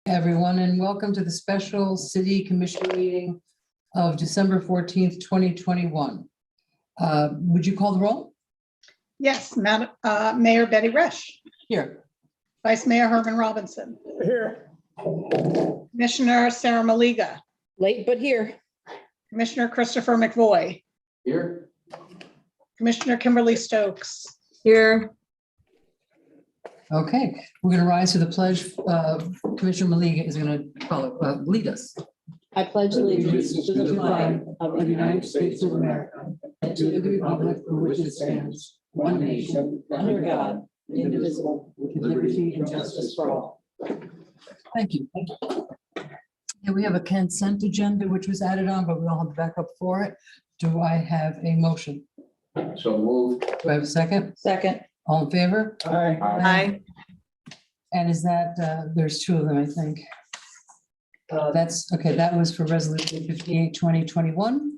Everyone, and welcome to the special city commission meeting of December 14th, 2021. Would you call the roll? Yes, Mayor Betty Resch. Here. Vice Mayor Herman Robinson. Here. Commissioner Sarah Maliga. Late, but here. Commissioner Christopher McVoy. Here. Commissioner Kimberly Stokes. Here. Okay, we're going to rise to the pledge. Commissioner Maliga is going to lead us. I pledge allegiance to the flag of the United States of America and to the republic for which it stands, one nation, under God, indivisible, with liberty and justice for all. Thank you. Yeah, we have a consent agenda which was added on, but we all have backup for it. Do I have a motion? So moved. Do I have a second? Second. All in favor? Aye. Aye. And is that, there's two of them, I think. That's, okay, that was for resolution 58, 2021.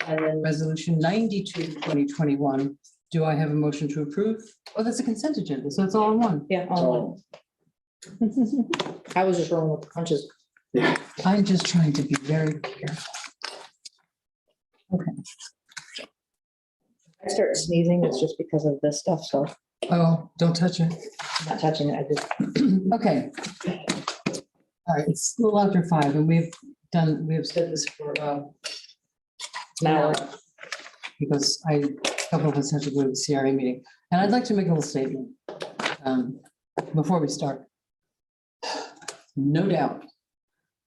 And then resolution 92, 2021. Do I have a motion to approve? Oh, that's a consent agenda, so it's all in one. Yeah. all in one. I was just rolling with the punches. I'm just trying to be very careful. Okay. I start sneezing, it's just because of this stuff, so Oh, don't touch it. I'm not touching it. I just, Okay. All right, it's a little after 5 and we have said this for an hour because a couple of us have to go to the CRA meeting. And I'd like to make a little statement before we start. No doubt,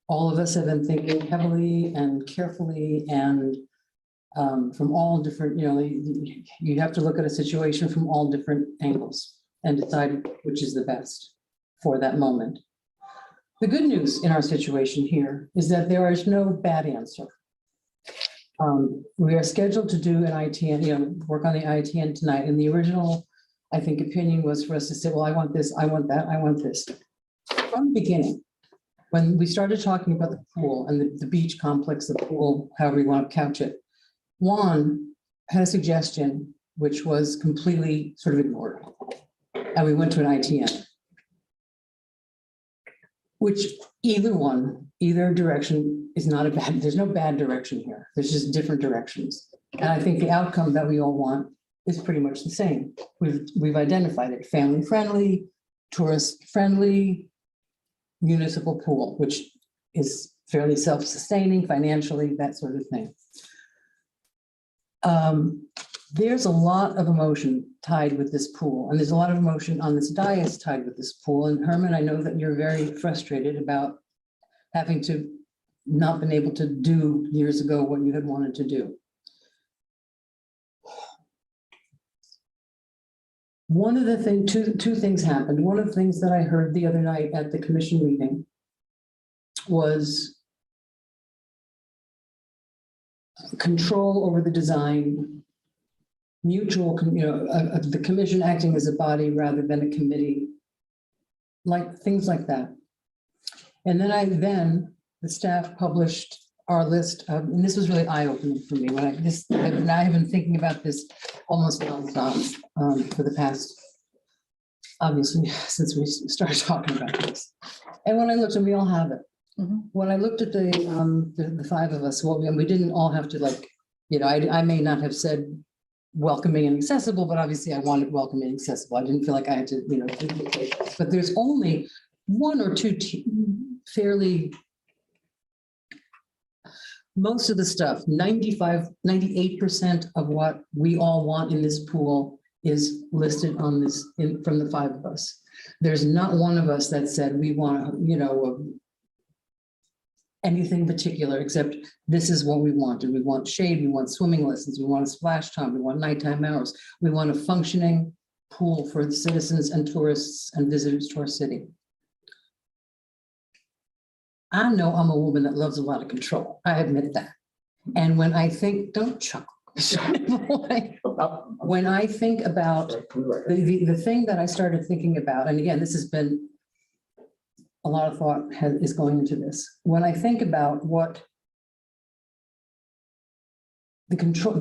all of us have been thinking heavily and carefully and from all different, you have to look at a situation from all different angles and decide which is the best for that moment. The good news in our situation here is that there is no bad answer. We are scheduled to do an ITN, work on the ITN tonight. And the original, I think, opinion was for us to say, well, I want this, I want that, I want this. From the beginning, when we started talking about the pool and the beach complex, the pool, however you want to couch it, Juan had a suggestion which was completely sort of ignored. And we went to an ITN. Which either direction is not a bad, there's no bad direction here. There's just different directions. And I think the outcome that we all want is pretty much the same. We've identified it: family friendly, tourist friendly, municipal pool, which is fairly self-sustaining financially, that sort of thing. There's a lot of emotion tied with this pool, and there's a lot of emotion on this dais tied with this pool. And Herman, I know that you're very frustrated about having to not been able to do years ago what you had wanted to do. One of the things, two things happened. One of the things that I heard the other night at the commission meeting was control over the design, mutual, the commission acting as a body rather than a committee, like things like that. And then the staff published our list of, and this was really eye-opening for me when I have been thinking about this almost nonstop for the past, obviously, since we started talking about this. And when I looked, and we all have it. When I looked at the five of us, well, we didn't all have to I may not have said welcoming and accessible, but obviously I wanted welcoming and accessible. I didn't feel like I had to, but there's only one or two fairly, most of the stuff, 98% of what we all want in this pool is listed on this from the five of us. There's not one of us that said we want, anything particular, except this is what we wanted. We want shade, we want swimming lessons, we want a splash time, we want nighttime hours, we want a functioning pool for the citizens and tourists and visitors to our city. I know I'm a woman that loves a lot of control. I admit that. And when I think, don't chuckle. When I think about the thing that I started thinking about, and again, this has been a lot of thought is going into this. When I think about what the control,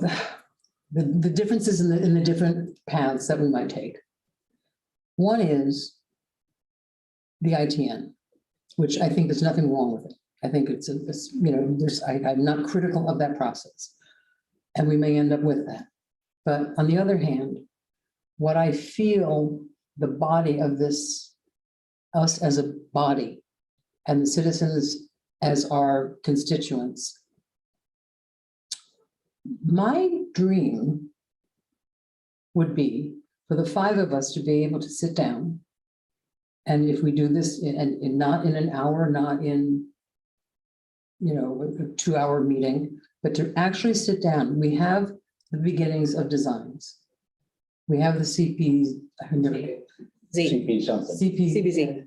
the differences in the different paths that we might take. One is the ITN. which I think there's nothing wrong with it. I think it's I'm not critical of that process. And we may end up with that. But on the other hand, what I feel the body of this, us as a body, and the citizens as our constituents, my dream would be for the five of us to be able to sit down. And if we do this in not in an hour, not in, a 2-hour meeting, but to actually sit down. We have the beginnings of designs. We have the CPs, CP something. CBZ.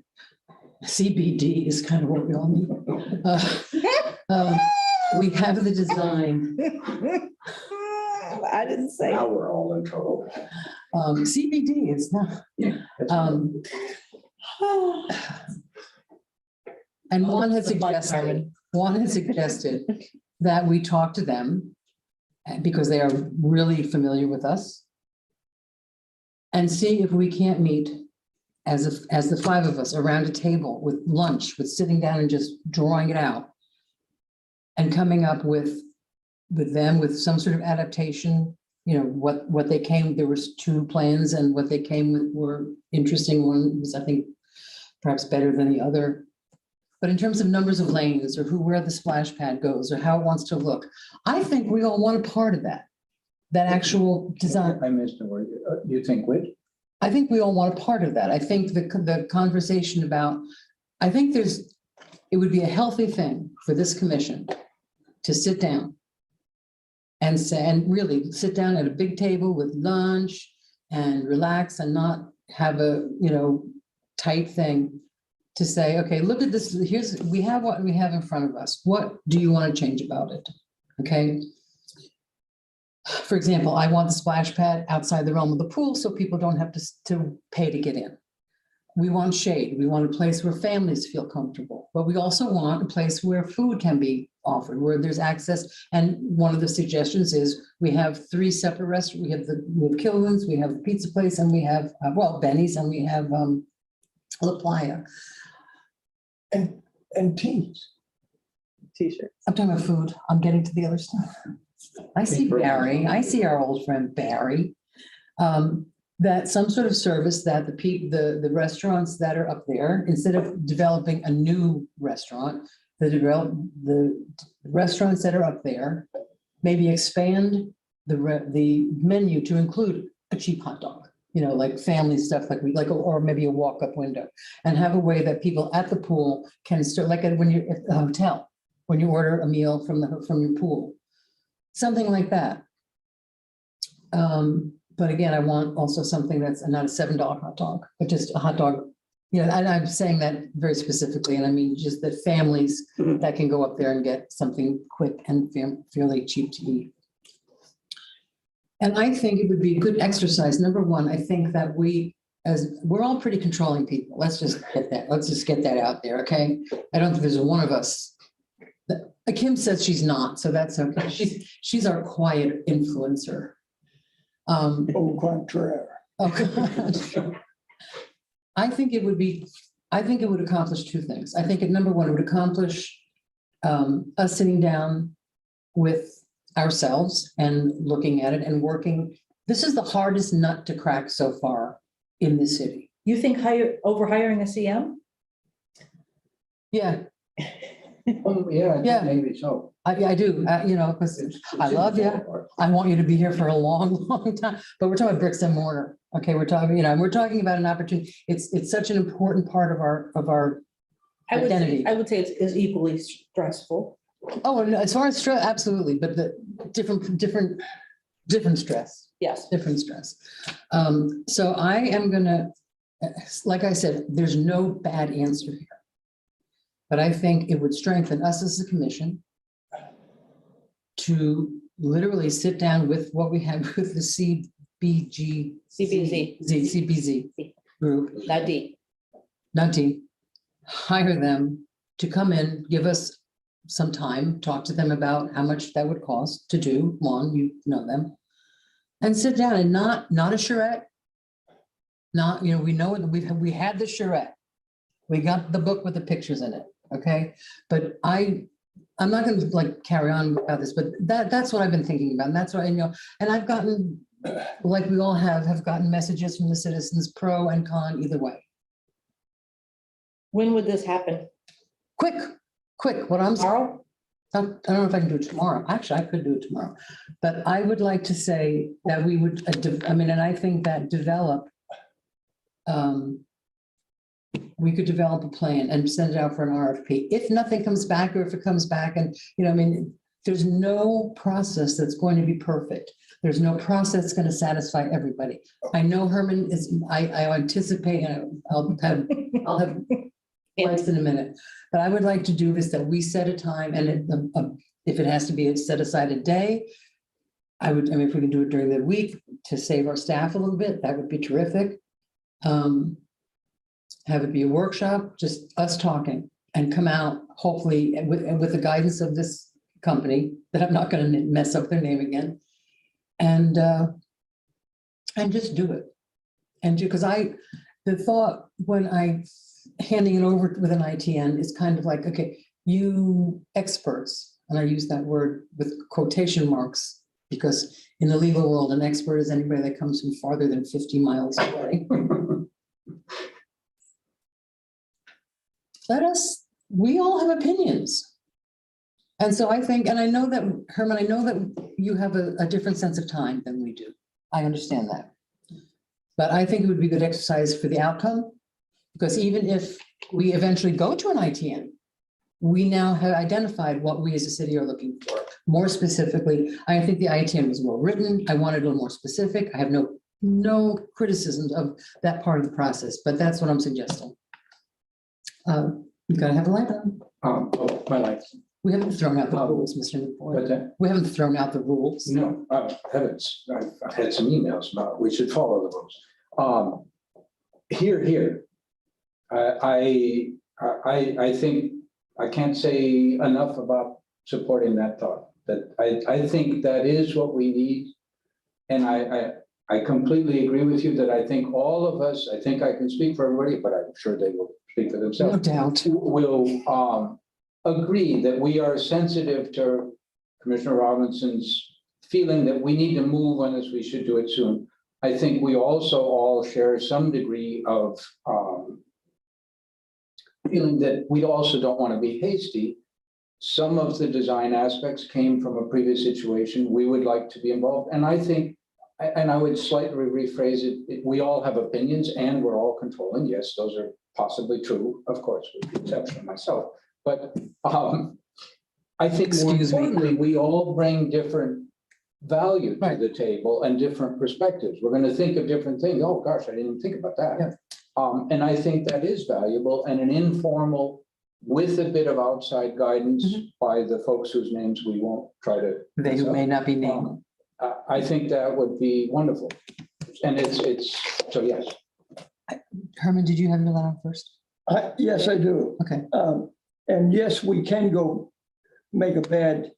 CBD is kind of what we all need. We have the design. I didn't say. Now we're all in trouble. CBD is not. And Juan had suggested that we talk to them because they are really familiar with us, and see if we can't meet as the five of us around a table with lunch, with sitting down and just drawing it out and coming up with them with some sort of adaptation. What they came, there was 2 plans, and what they came with were interesting. One was, I think, perhaps better than the other. But in terms of numbers of lanes or where the splash pad goes or how it wants to look, I think we all want a part of that actual design. I missed the word. You think which? I think we all want a part of that. I think the conversation about, I think it would be a healthy thing for this commission to sit down and say, and really sit down at a big table with lunch and relax and not have a, tight thing to say, okay, look at this. We have what we have in front of us. What do you want to change about it? Okay. For example, I want the splash pad outside the realm of the pool so people don't have to pay to get in. We want shade. We want a place where families feel comfortable, but we also want a place where food can be offered, where there's access. And one of the suggestions is we have 3 separate restaurants. We have Kilwin's, we have the pizza place, and we have, Benny's, and we have La Playa. And teas. T-shirt. I'm talking about food. I'm getting to the other stuff. I see Barry. I see our old friend Barry. That some sort of service that the restaurants that are up there, instead of developing a new restaurant, the restaurants that are up there, maybe expand the menu to include a cheap hot dog. Like family stuff, or maybe a walk-up window, and have a way that people at the pool can start, like when you're at the hotel, when you order a meal from your pool, something like that. But again, I want also something that's not a $7 hot dog, but just a hot dog. And I'm saying that very specifically, and I mean just that families that can go up there and get something quick and fairly cheap to eat. And I think it would be a good exercise. Number one, I think that we're all pretty controlling people. Let's just get that out there, okay? I don't think there's one of us. Kim says she's not, so that's okay. She's our quiet influencer. Au contraire. Oh, God. I think it would accomplish 2 things. I think number one, it would accomplish us sitting down with ourselves and looking at it and working. This is the hardest nut to crack so far in the city. You think overhiring a CM? Yeah. Oh, yeah, Yeah. maybe so. I do, because I love you. I want you to be here for a long, long time, but we're talking about bricks and mortar. Okay, we're talking, we're talking about an opportunity. It's such an important part of our identity. I would say it's equally stressful. Oh, no, as far as stress, absolutely, but the different stress. Yes. Different stress. So I am gonna, like I said, there's no bad answer here. But I think it would strengthen us as a commission to literally sit down with what we have with the CBZ group, Not D. not D, hire them to come in, give us some time, talk to them about how much that would cost to do. One, you know them, and sit down and not a charrette. Not, we know we had the charrette. We got the book with the pictures in it, okay? But I'm not gonna like carry on about this, but that's what I've been thinking about. And that's what, and I've gotten, like we all have gotten messages from the citizens, pro and con either way. When would this happen? Quick, what I'm saying. Tomorrow? I don't know if I can do it tomorrow. Actually, I could do it tomorrow. But I would like to say that we would, I mean, and I think that we could develop a plan and send it out for an RFP. If nothing comes back, or if it comes back and, I mean, there's no process that's going to be perfect. There's no process that's going to satisfy everybody. I know Herman is, I anticipate, and I'll have points in a minute. But I would like to do this, that we set a time, and if it has to be set aside a day, I mean, if we can do it during the week to save our staff a little bit, that would be terrific. Have it be a workshop, just us talking, and come out hopefully with the guidance of this company that I'm not going to mess up their name again, and just do it. And because the thought when handing it over with an ITN is kind of like, okay, you experts, and I use that word with quotation marks, because in the legal world, an expert is anybody that comes from farther than 50 miles away. We all have opinions. And so I think, and I know that, Herman, I know that you have a different sense of time than we do. I understand that. But I think it would be good exercise for the outcome, because even if we eventually go to an ITN, we now have identified what we as a city are looking for. More specifically, I think the ITN was well written. I wanted a little more specific. I have no criticisms of that part of the process, but that's what I'm suggesting. You've got to have a light on. My life. We haven't thrown out the rules, Mr. What's McBoy. that? We haven't thrown out the rules. No, heavens, I've had some emails about it. We should follow the rules. Here. I think I can't say enough about supporting that thought. That I think that is what we need. And I completely agree with you that I think all of us, I think I can speak for everybody, but I'm sure they will speak for themselves. No doubt. Will agree that we are sensitive to Commissioner Robinson's feeling that we need to move on this, we should do it soon. I think we also all share some degree of feeling that we also don't want to be hasty. Some of the design aspects came from a previous situation. We would like to be involved. And I think, and I would slightly rephrase it, we all have opinions and we're all controlling. Yes, those are possibly true, of course, with the exception of myself. But I think more importantly, we all bring different value to the table and different perspectives. We're going to think of different things. Oh gosh, I didn't even think about that. Yeah. And I think that is valuable, and an informal, with a bit of outside guidance by the folks whose names we won't try to. They who may not be named. I think that would be wonderful. And it's so yes. Herman, did you have your light on first? Yes, I do. Okay. And yes, we can go make a bad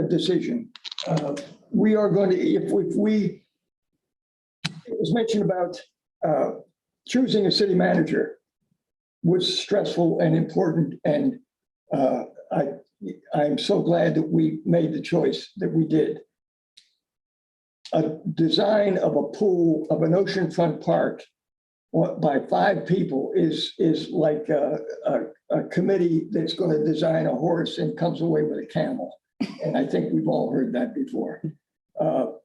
decision. We are going to, if we, it was mentioned about choosing a city manager was stressful and important. And I'm so glad that we made the choice that we did. A design of a pool of an oceanfront park by 5 people is like a committee that's going to design a horse and comes away with a camel. And I think we've all heard that before.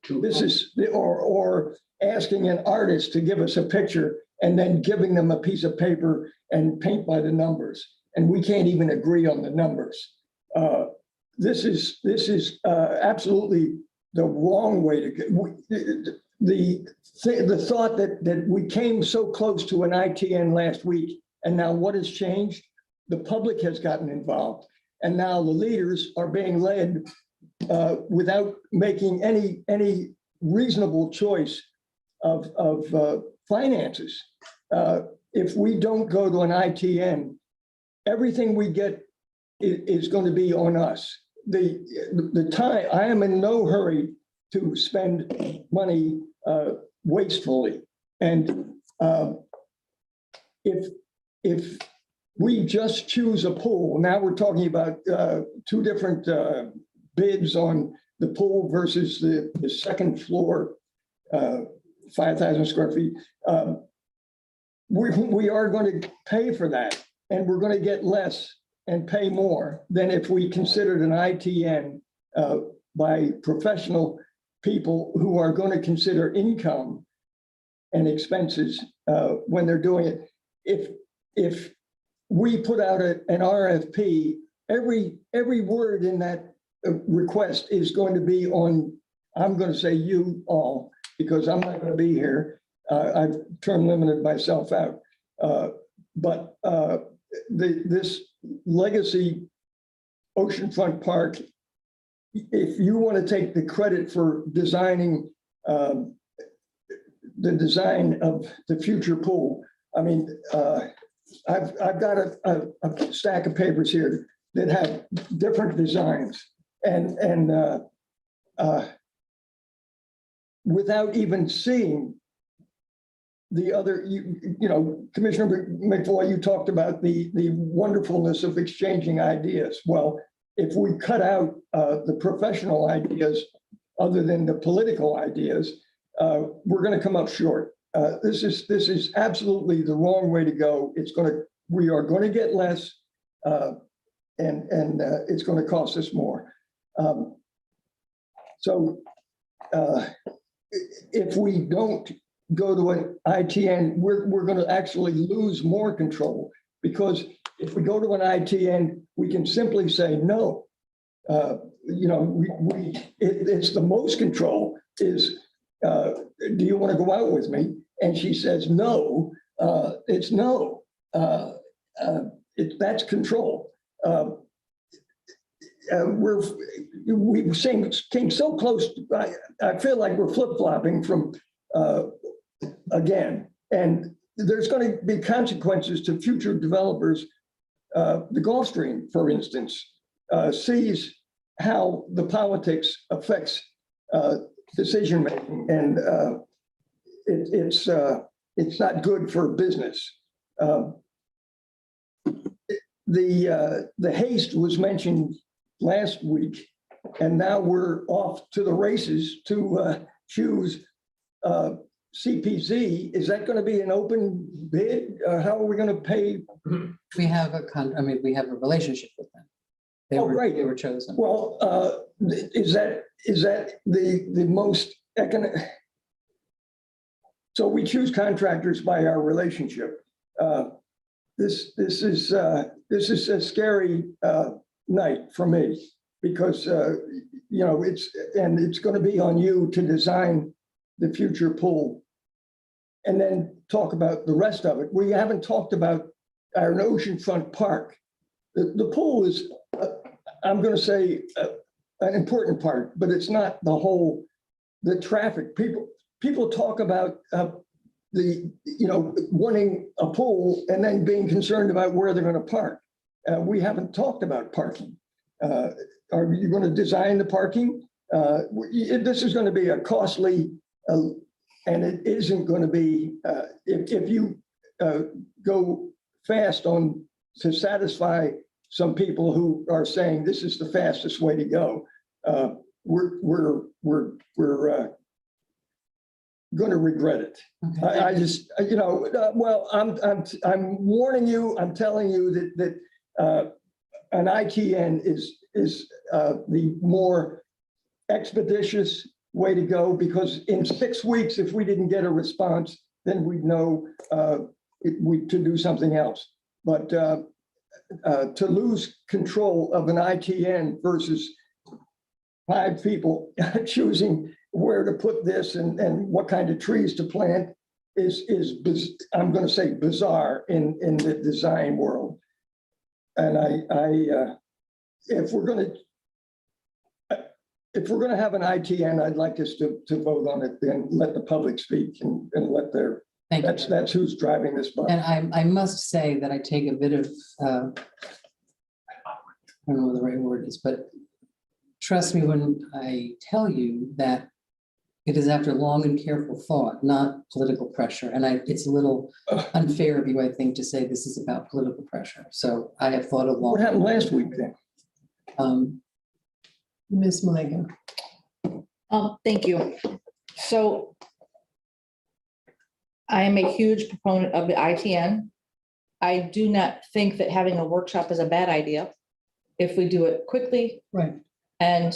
This is, or asking an artist to give us a picture and then giving them a piece of paper and paint by the numbers. And we can't even agree on the numbers. This is absolutely the wrong way to go. The thought that we came so close to an ITN last week, and now what has changed? The public has gotten involved, and now the leaders are being led without making any reasonable choice of finances. If we don't go to an ITN, everything we get is going to be on us. The time, I am in no hurry to spend money wastefully. And if if we just choose a pool, now we're talking about two different bids on the pool versus the second floor, 5,000 square feet. We are going to pay for that, and we're going to get less and pay more than if we considered an ITN by professional people who are going to consider income and expenses when they're doing it. If we put out an RFP, every word in that request is going to be on, I'm going to say you all, because I'm not going to be here. I've term limited myself out. But this legacy oceanfront park, if you want to take the credit for designing the design of the future pool, I mean, I've got a stack of papers here that have different designs, and without even seeing the other, you know, Commissioner McVoy, you talked about the wonderfulness of exchanging ideas. Well, if we cut out the professional ideas, other than the political ideas, we're going to come up short. This is absolutely the wrong way to go. We are going to get less, and it's going to cost us more. So if we don't go to an ITN, we're going to actually lose more control, because if we go to an ITN, we can simply say no. You know, it's the most control is, do you want to go out with me? And she says no. It's no. That's control. We came so close. I feel like we're flip-flopping from again, and there's going to be consequences to future developers. The Gulf Stream, for instance, sees how the politics affects decision-making, and it's not good for business. The haste was mentioned last week, and now we're off to the races to choose CPZ. Is that going to be an open bid? How are we going to pay? We have we have a relationship with them. Right. They were chosen. Well, is that the most economic? So we choose contractors by our relationship. This is a scary night for me, because you know, it's going to be on you to design the future pool, and then talk about the rest of it. We haven't talked about our oceanfront park. The pool is, I'm going to say, an important part, but it's not the traffic. People talk about wanting a pool and then being concerned about where they're going to park. We haven't talked about parking. Are you going to design the parking? This is going to be a costly, and it isn't going to be, if you go fast to satisfy some people who are saying this is the fastest way to go, we're going to regret it. Okay. I just, well, I'm warning you. I'm telling you that an ITN is the more expeditious way to go, because in 6 weeks, if we didn't get a response, then we'd know to do something else. But to lose control of an ITN versus 5 people choosing where to put this and what kind of trees to plant is I'm going to say bizarre in the design world. And if we're going to have an ITN, I'd like us to vote on it and let the public speak and let their, Thank you. that's who's driving this bus. And I must say that I take a bit of, I don't know what the right word is, but trust me when I tell you that It is after long and careful thought, not political pressure. And it's a little unfair of you, I think, to say this is about political pressure. So I have thought a What lot. happened last week then? Ms. Malega. Thank you. So I am a huge proponent of the ITN. I do not think that having a workshop is a bad idea if we do it quickly Right. and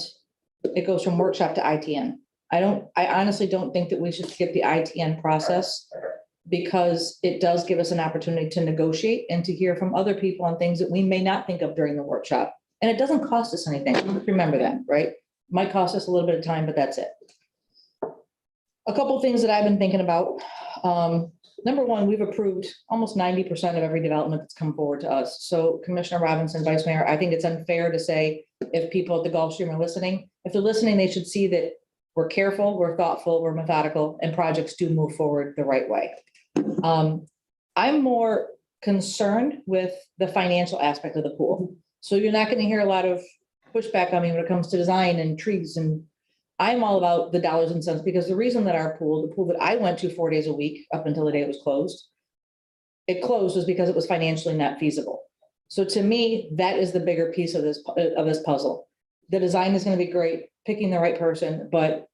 it goes from workshop to ITN. I honestly don't think that we should skip the ITN process because it does give us an opportunity to negotiate and to hear from other people on things that we may not think of during the workshop. And it doesn't cost us anything. Remember that, right? Might cost us a little bit of time, but that's it. A couple of things that I've been thinking about. Number one, we've approved almost 90% of every development that's come forward to us. So Commissioner Robinson, Vice Mayor, I think it's unfair to say if people at the Gulfstream are listening, if they're listening, they should see that we're careful, we're thoughtful, we're methodical, and projects do move forward the right way. I'm more concerned with the financial aspect of the pool. So you're not going to hear a lot of pushback on me when it comes to design and trees. And I'm all about the dollars and cents because the reason that our pool, the pool that I went to 4 days a week up until the day it was closed, it closed was because it was financially not feasible. So to me, that is the bigger piece of this puzzle. The design is going to be great, picking the right person, but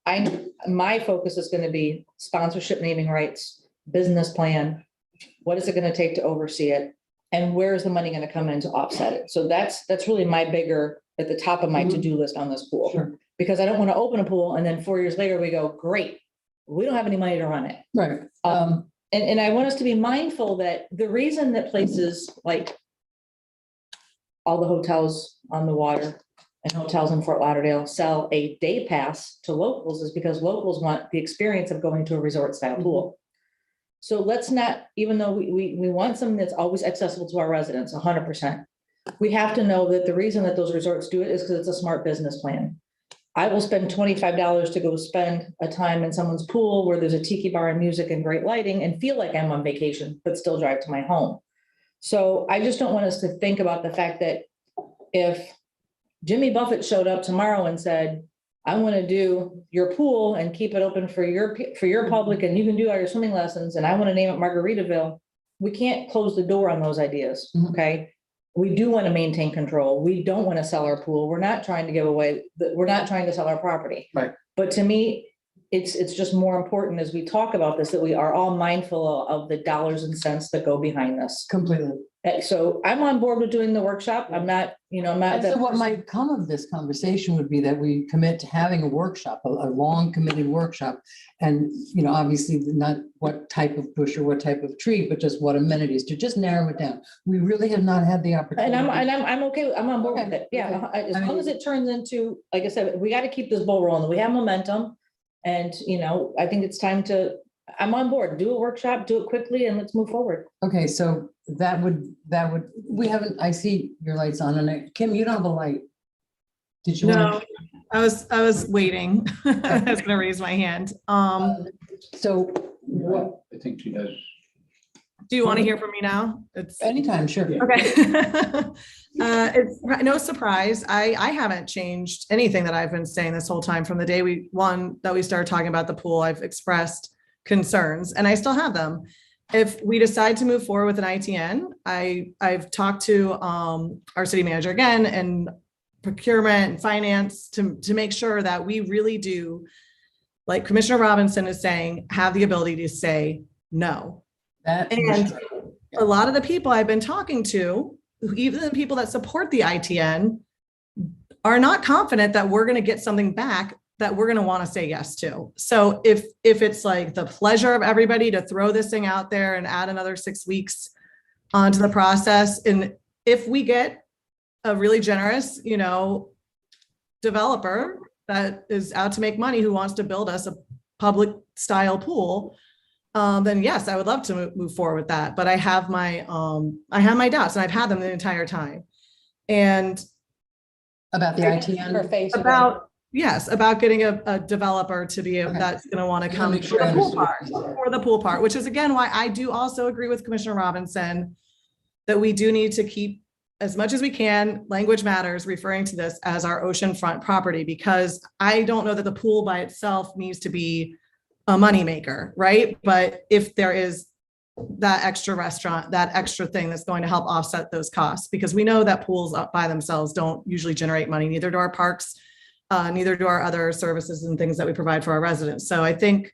my focus is going to be sponsorship, naming rights, business plan. What is it going to take to oversee it? And where is the money going to come in to offset it? So that's really my bigger at the top of my to-do list on this pool. Sure. Because I don't want to open a pool and then 4 years later we go, great, we don't have any money to run it. Right. And I want us to be mindful that the reason that places like all the hotels on the water and hotels in Fort Lauderdale sell a day pass to locals is because locals want the experience of going to a resort style pool. So let's not, even though we want something that's always accessible to our residents, 100%, we have to know that the reason that those resorts do it is because it's a smart business plan. I will spend $25 to go spend a time in someone's pool where there's a tiki bar and music and great lighting and feel like I'm on vacation, but still drive to my home. So I just don't want us to think about the fact that if Jimmy Buffett showed up tomorrow and said, I want to do your pool and keep it open for your public and you can do all your swimming lessons and I want to name it Margaritaville, we can't close the door on those ideas, okay? We do want to maintain control. We don't want to sell our pool. We're not trying to give away, we're not trying to sell our property. Right. But to me, it's just more important as we talk about this, that we are all mindful of the dollars and cents that go behind this. Completely. So I'm on board with doing the workshop. I'm not, I'm not. And so what might come of this conversation would be that we commit to having a workshop, a long committed workshop. And, obviously not what type of bush or what type of tree, but just what amenities to just narrow it down. We really have not had the opportunity. And I'm okay. I'm on board with it. Yeah. Okay. As long as it turns into, like I said, we got to keep this ball rolling. We have momentum. And, I think it's time I'm on board, do a workshop, do it quickly and let's move forward. Okay, so I see your lights on and Kim, you don't have a light. Did you? No, I was waiting. I was gonna raise my hand. So what, I think she does. Do you want to hear from me now? It's anytime, sure. okay. It's no surprise. I haven't changed anything that I've been saying this whole time from the day we started talking about the pool. I've expressed concerns and I still have them. If we decide to move forward with an ITN, I've talked to our city manager again and procurement and finance to make sure that we really do, like Commissioner Robinson is saying, have the ability to say no. And a lot of the people I've been talking to, even the people that support the ITN, are not confident that we're going to get something back that we're going to want to say yes to. So if it's like the pleasure of everybody to throw this thing out there and add another 6 weeks onto the process, and if we get a really generous, developer that is out to make money who wants to build us a public style pool, then yes, I would love to move forward with that. But I have my doubts, and I've had them the entire time. And about the ITN, about getting a developer to be that's going to want to come for the pool part, which is again why I do also agree with Commissioner Robinson that we do need to keep as much as we can, language matters, referring to this as our oceanfront property, because I don't know that the pool by itself needs to be a moneymaker, right? But if there is that extra restaurant, that extra thing that's going to help offset those costs, because we know that pools up by themselves don't usually generate money, neither do our parks, neither do our other services and things that we provide for our residents. So I think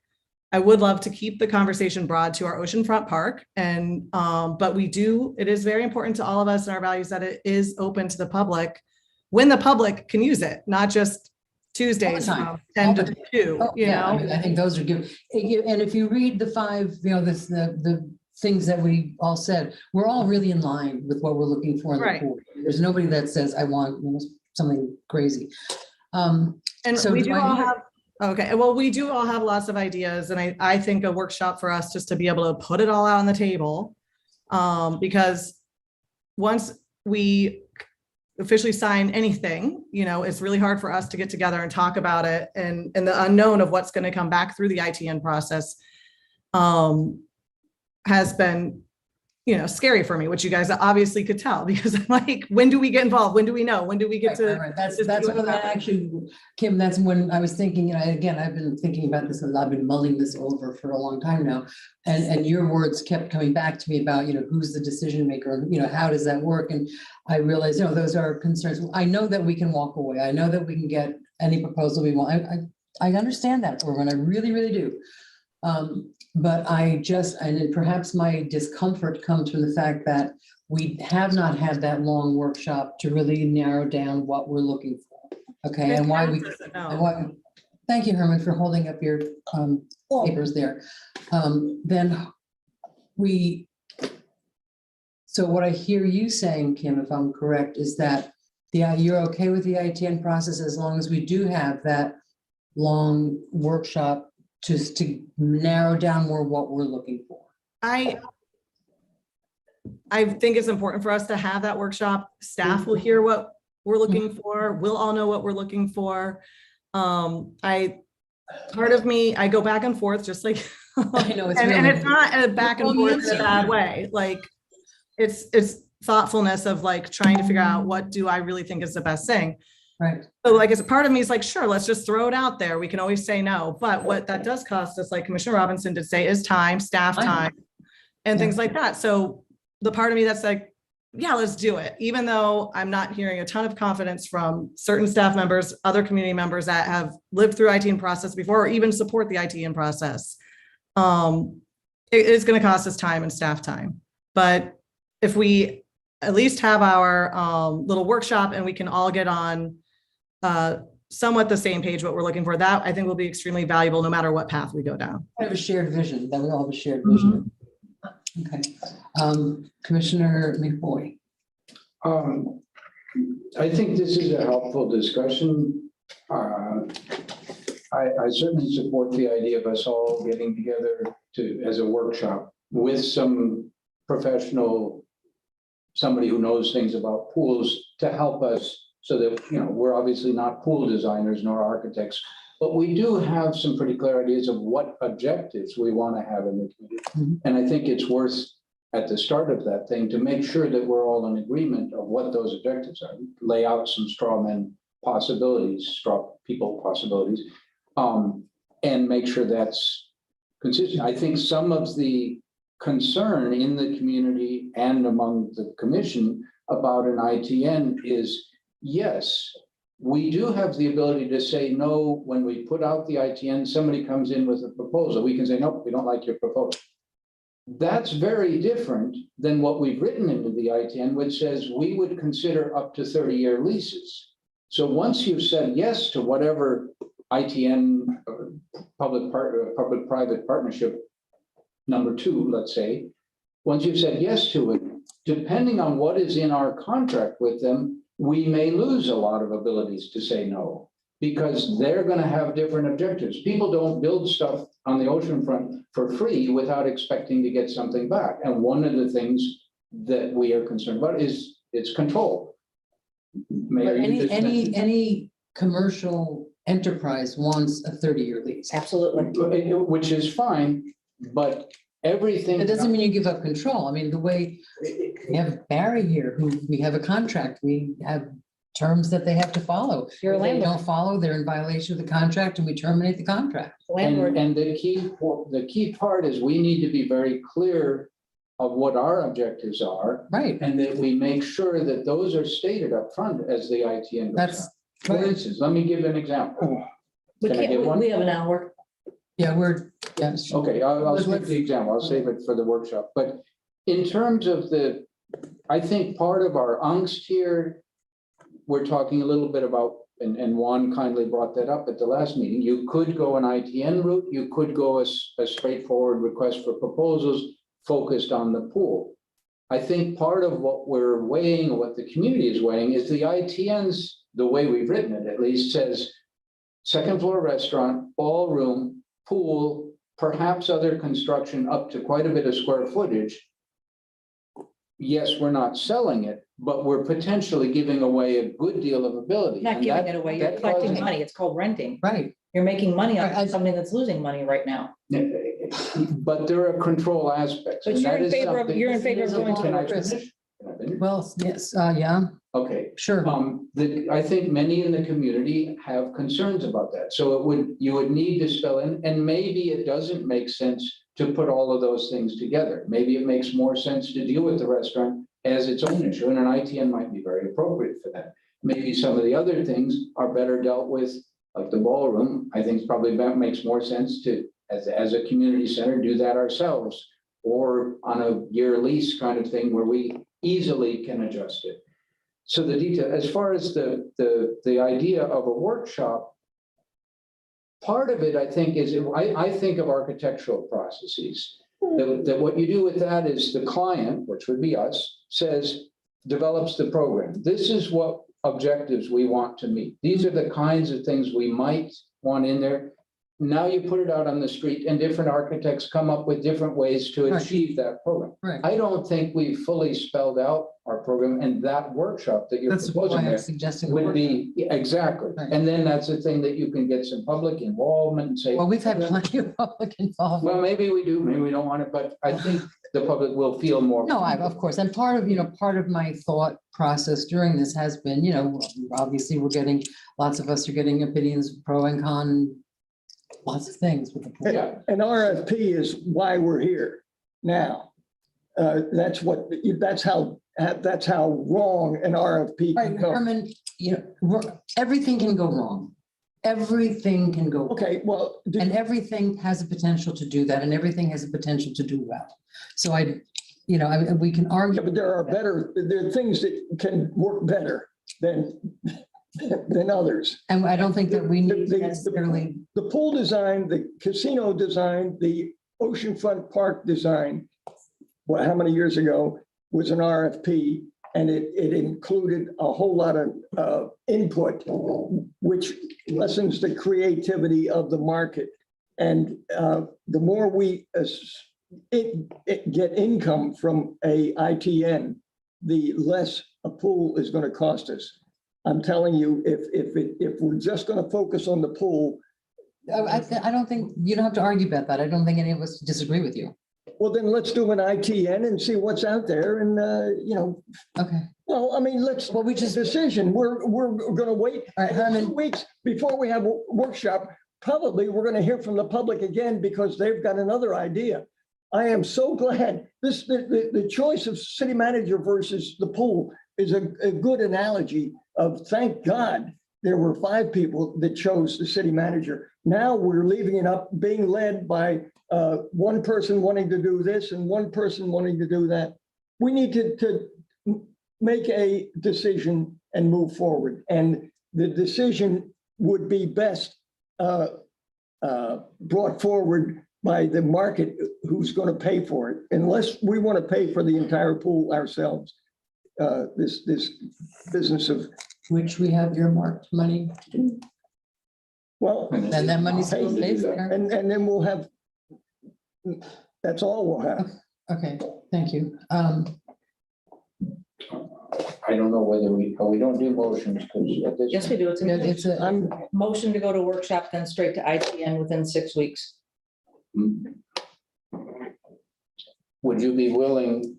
I would love to keep the conversation broad to our oceanfront park. And, but it is very important to all of us and our values that it is open to the public when the public can use it, not just Tuesdays from 10 to 2, Oh, you yeah, I know? mean, I think those are good. And if you read the 5, the things that we all said, we're all really in line with what we're looking for in the Right. pool. There's nobody that says, I want something crazy. And So we do do I all hear- have, okay, well, we do all have lots of ideas, and I think a workshop for us just to be able to put it all out on the table. Because once we officially sign anything, it's really hard for us to get together and talk about it, and the unknown of what's going to come back through the ITN process has been scary for me, which you guys obviously could tell, because I'm like, when do we get involved? When do we know? When do we get to? Right. That's just see one of what the, happens? actually, Kim, that's when I was thinking, again, I've been thinking about this, and I've been mulling this over for a long time now. And your words kept coming back to me about, who's the decision maker, how does that work? And I realized, those are concerns. I know that we can walk away. I know that we can get any proposal we want. I understand that, Irwin, I really, really do. But and perhaps my discomfort comes from the fact that we have not had that long workshop to really narrow down what we're looking for. Okay, and why we, and why, thank you, Herman, for holding up your papers there. So what I hear you saying, Kim, if I'm correct, is that you're okay with the ITN process as long as we do have that long workshop just to narrow down more what we're looking for. I think it's important for us to have that workshop. Staff will hear what we're looking for. We'll all know what we're looking for. Part of me, I go back and forth, just like, I know it's and really, it's not a back and Well, forth in a bad way. Like it's thoughtfulness of like trying to figure out what do I really think is the best thing. right. So like, as a part of me is like, sure, let's just throw it out there. We can always say no. But what that does cost us, like Commissioner Robinson did say, is time, staff time, and things like that. So the part of me that's like, yeah, let's do it. Even though I'm not hearing a ton of confidence from certain staff members, other community members that have lived through ITN process before, or even support the ITN process. It is going to cost us time and staff time. But if we at least have our little workshop and we can all get on somewhat the same page, what we're looking for, that I think will be extremely valuable no matter what path we go down. I have a shared vision, that we all have a shared vision. Okay. Commissioner McBoy. I think this is a helpful discussion. I certainly support the idea of us all getting together as a workshop with some professional, somebody who knows things about pools to help us so that, we're obviously not pool designers nor architects, but we do have some pretty clear ideas of what objectives we want to have in the community. Mhm. And I think it's worth at the start of that thing to make sure that we're all in agreement of what those objectives are, lay out some straw man possibilities, straw people possibilities, and make sure that's consistent. I think some of the concern in the community and among the commission about an ITN is, yes, we do have the ability to say no when we put out the ITN, somebody comes in with a proposal. We can say, nope, we don't like your proposal. That's very different than what we've written into the ITN, which says we would consider up to 30-year leases. So once you've said yes to whatever ITN, public-private partnership number 2, let's say, once you've said yes to it, depending on what is in our contract with them, we may lose a lot of abilities to say no, because they're going to have different objectives. People don't build stuff on the ocean front for free without expecting to get something back. And one of the things that we are concerned about is its control. But any commercial enterprise wants a 30-year lease. Absolutely. Which is fine, but everything. It doesn't mean you give up control. I mean, the way we have Barry here, who we have a contract, we have terms that they have to follow. You're a If they landlord. don't follow, they're in violation of the contract and we terminate the contract. Landlord. And the key part is we need to be very clear of what our objectives are, Right. and that we make sure that those are stated up front as the ITN goes That's, out. For instance, let me give an example. We Can I give can't, one? we have an hour. yeah, yes. Okay, I'll skip the example. I'll save it for the workshop. But in terms of I think part of our angst here, we're talking a little bit about, and Juan kindly brought that up at the last meeting. You could go an ITN route. You could go a straightforward request for proposals focused on the pool. I think part of what we're weighing, what the community is weighing, is the ITNs, the way we've written it at least, says second floor restaurant, ballroom, pool, perhaps other construction up to quite a bit of square footage. Yes, we're not selling it, but we're potentially giving away a good deal of ability. Not And giving that- it away, you're that collecting causes- money. It's called renting. Right. You're making money Right, on something that's losing money right now. But there are control aspects. But and you're that in is favor of, something- you're in favor of going Can I to. finish? Can I finish? Well, yes, yeah, Okay, sure. I think many in the community have concerns about that. So you would need to spell in, and maybe it doesn't make sense to put all of those things together. Maybe it makes more sense to deal with the restaurant as its own issue, and an ITN might be very appropriate for that. Maybe some of the other things are better dealt with, like the ballroom. I think probably makes more sense to, as a community center, do that ourselves, or on a year lease kind of thing where we easily can adjust it. So the detail, as far as the idea of a workshop, part of it, I think, is I think of architectural processes. That what you do with that is the client, which would be us, develops the program. This is what objectives we want to meet. These are the kinds of things we might want in there. Now you put it out on the street and different architects come up with different ways to Right. achieve that program. Right. I don't think we've fully spelled out our program, and that workshop that you're That's proposing why I'm there suggesting. a would workshop. be, yeah, exactly. Right. And then that's the thing that you can get some public involvement and say. Well, we've had plenty of public Well, involvement. maybe we do, maybe we don't want it, but I think the public will feel more. No, of course, and part of my thought process during this has been, obviously lots of us are getting opinions, pro and con, lots of things with the pool. Yeah. An RFP is why we're here now. That's how wrong an RFP Right, can go. Herman, everything can go wrong. Everything can go. Okay, well, And everything has a potential to do that, and everything has a potential to do well. So we can yeah, argue. but there are things that can work better than others. And I don't think that we need The- necessarily, The pool design, the casino design, the oceanfront park design, how many years ago was an RFP, and it included a whole lot of input, which lessens the creativity of the market. And the more we get income from a ITN, the less a pool is going to cost us. I'm telling you, if we're just going to focus on the pool, I don't think, you don't have to argue about that. I don't think any of us disagree with you. well, then let's do an ITN and see what's out there. And, Okay. well, I mean, Well, we just, decision. We're going to wait all right, 2 Herman, weeks before we have a workshop. Probably we're going to hear from the public again because they've got another idea. I am so glad the choice of city manager versus the pool is a good analogy of, thank God there were 5 people that chose the city manager. Now we're leaving it up, being led by one person wanting to do this and one person wanting to do that. We need to make a decision and move forward. And the decision would be best brought forward by the market who's going to pay for it, unless we want to pay for the entire pool ourselves. This business of, which we have earmarked money to do. well, And that money still stays there. and then we'll have, that's all we'll have. Okay, thank you. I don't know whether we don't do motions because at this. Yes, we do. It's It's a I'm, motion to go to workshop, then straight to ITN within 6 weeks. would you be willing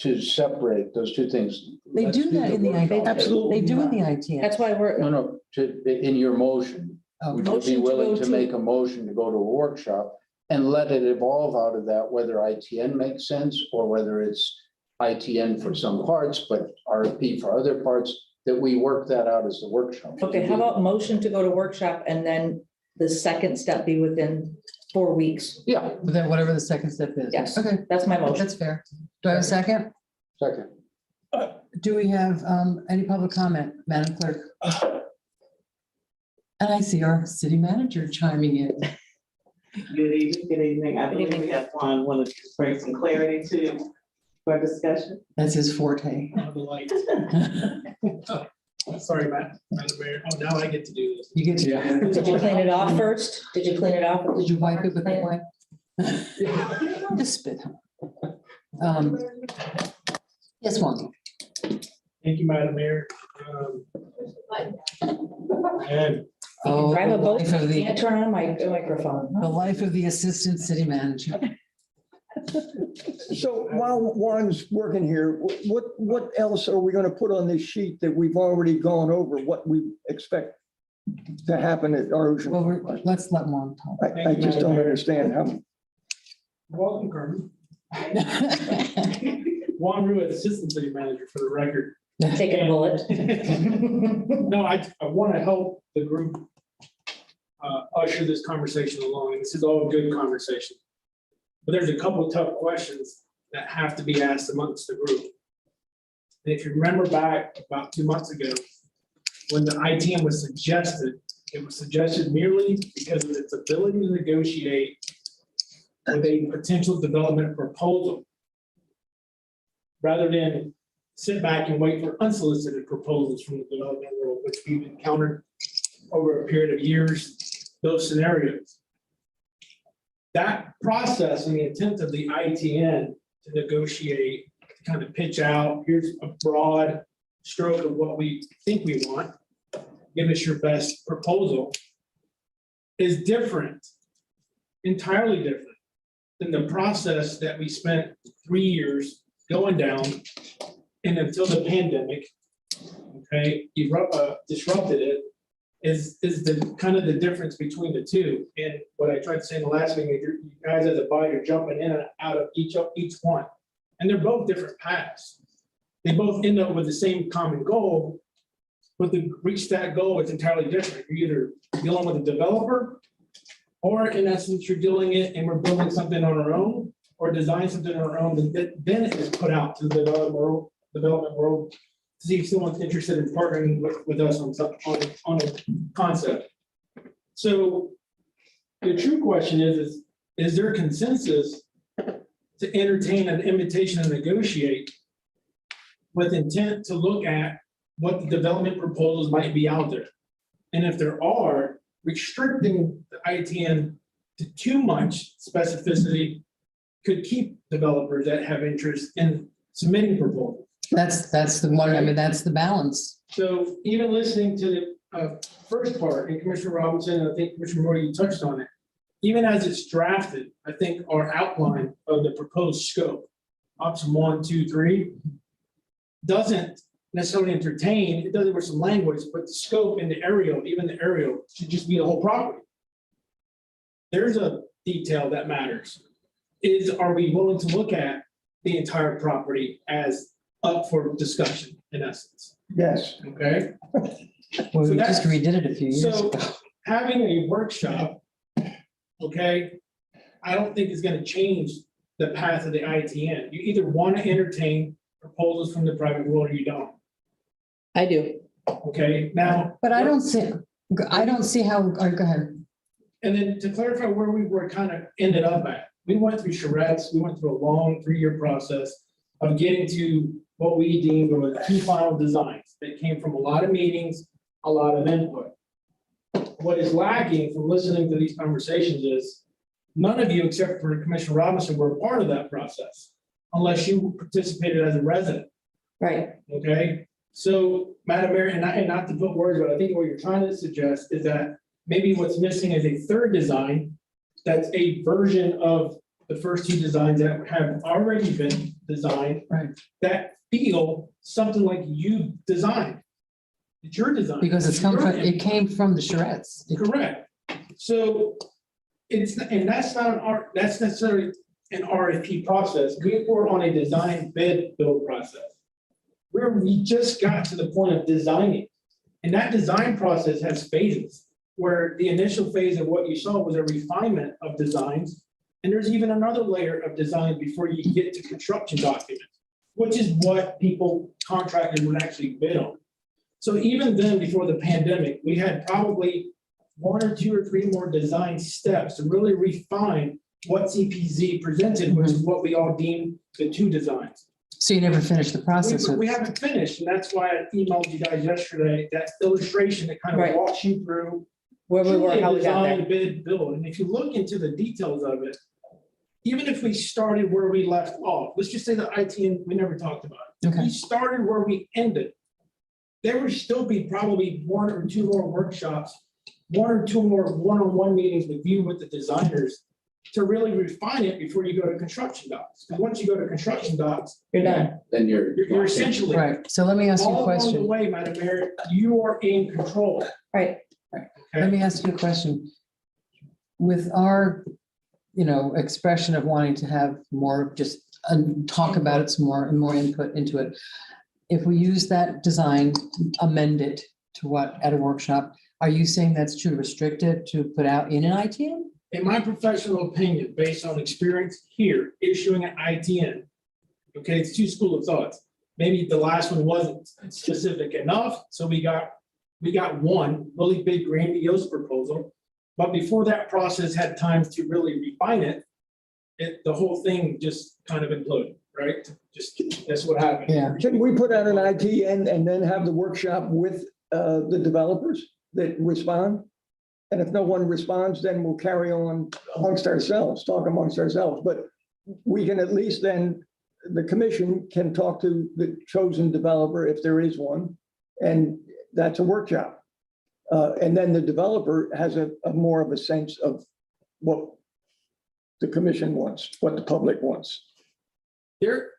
to separate those two things? They Let's do that in the workshop. ITN. Absolutely They do in the not. ITN. That's why we're, No, in your motion, Oh, would you Motion be to willing go to to- make a motion to go to a workshop and let it evolve out of that, whether ITN makes sense or whether it's ITN for some parts, but RFP for other parts, that we work that out as the workshop? okay, how about motion to go to workshop and then the second step be within 4 weeks? Yeah, Then whatever the second step is. Yes. Okay, That's my motion. that's fair. Do I have a second? second. Do we have any public comment, Madam Clerk? And I see our city manager chiming in. Good evening, good evening. I believe we have one, wanted to bring some clarity to our discussion. That's his forte. The light. Sorry, Madam Mayor. Oh, now I get to do this. You get to. Yeah. Did you clean it off first? Did you clean it off? Did you wipe it with the wipe? Just spit. Yes, Wonky. Thank you, Madam Mayor. And Oh, Drive a the boat, life of you can't the, turn on a microphone. the life of the assistant city manager. So while Juan's working here, what else are we gonna put on this sheet that we've already gone over, what we expect to happen at our ocean? Well, let's let Juan talk. I just don't understand how, welcome, Carmen. Juan Rua, Assistant City Manager, for the record. Taking a bullet. No, I want to help the group usher this conversation along. This is all good conversation. But there's a couple of tough questions that have to be asked amongst the group. And if you remember back about 2 months ago, when the ITN was suggested, it was suggested merely because of its ability to negotiate with a potential development proposal, rather than sit back and wait for unsolicited proposals from the development world, which we've encountered over a period of years, those scenarios. That process and the intent of the ITN to negotiate, to kind of pitch out, here's a broad stroke of what we think we want, give us your best proposal, is different, entirely different than the process that we spent 3 years going down and until the pandemic, okay, disrupted it, is the kind of the difference between the two. And what I tried to say in the last meeting, you guys as a body are jumping in and out of each one. And they're both different paths. They both end up with the same common goal, but to reach that goal, it's entirely different. You're either dealing with a developer, or in essence, you're dealing it and we're building something on our own, or design something on our own, then it is put out to the development world to see if someone's interested in partnering with us on a concept. So the true question is there consensus to entertain an invitation to negotiate with intent to look at what the development proposals might be out there? And if there are, restricting the ITN to too much specificity could keep developers that have interest in submitting proposals. That's the one, I mean, that's the balance. So even listening to the first part, and Commissioner Robinson, and I think Commissioner Moore, you touched on it. Even as it's drafted, I think our outline of the proposed scope, option 1, 2, 3, doesn't necessarily entertain, it does, there was some language, but the scope and the aerial, even the aerial, should just be the whole property. There's a detail that matters. Are we willing to look at the entire property as up for discussion, in essence? yes. Okay? Well, So we that's- just redid it a few years So ago. having a workshop, okay, I don't think is gonna change the path of the ITN. You either want to entertain proposals from the private world or you don't, I do. okay? Now. But I don't see how, go ahead. And then to clarify where we were kind of ended up at, we went through charrettes, we went through a long 3-year process of getting to what we deemed were the two final designs that came from a lot of meetings, a lot of input. What is lacking from listening to these conversations is none of you, except for Commissioner Robinson, were a part of that process, unless you participated as a resident. Right. Okay, so Madam Mayor, and not to put words, but I think what you're trying to suggest is that maybe what's missing is a third design that's a version of the first two designs that have already been designed. Right. That feel something like you designed. It's your design. Because it's come Your from, it input. came from the charrettes. It- Correct. So and that's not that's necessarily an RFP process. We were on a design bid build process. We just got to the point of designing. And that design process has phases, where the initial phase of what you saw was a refinement of designs. And there's even another layer of design before you get to construction documents, which is what contractors would actually bid on. So even then, before the pandemic, we had probably 1 or 2 or 3 more design steps to really refine what CPZ presented, which is what we all deem the 2 designs. So you never finished the process We with, haven't finished, and that's why I emailed you guys yesterday, that illustration that kind of Right. walks you through Where we were, truly how a we got there. design bid build. And if you look into the details of it, even if we started where we left off, let's just say the ITN, we never talked about it. If Okay. we started where we ended, there would still be probably 1 or 2 more workshops, 1 or 2 more one-on-one meetings with you with the designers to really refine it before you go to construction docs. And once you go to construction docs, You're done. Then you're essentially, right, so let me ask you a all along the question. way, Madam Mayor, you are in control. Right. Let me ask you a question. With our, expression of wanting to have more, just talk about it some more and more input into it. If we use that design, amend it to what at a workshop, are you saying that's too restrictive to put out in an ITN? In my professional opinion, based on experience here, issuing an ITN, okay, it's 2 schools of thoughts. Maybe the last one wasn't specific enough, so we got one really big grandiose proposal. But before that process had time to really refine it, the whole thing just kind of imploded, right? Just, that's what happened. Yeah, Can we put out an ITN and then have the workshop with the developers that respond? And if no one responds, then we'll carry on amongst ourselves, talk amongst ourselves. But we can at least then, the commission can talk to the chosen developer if there is one, and that's a workshop. And then the developer has a more of a sense of what the commission wants, what the public wants. There,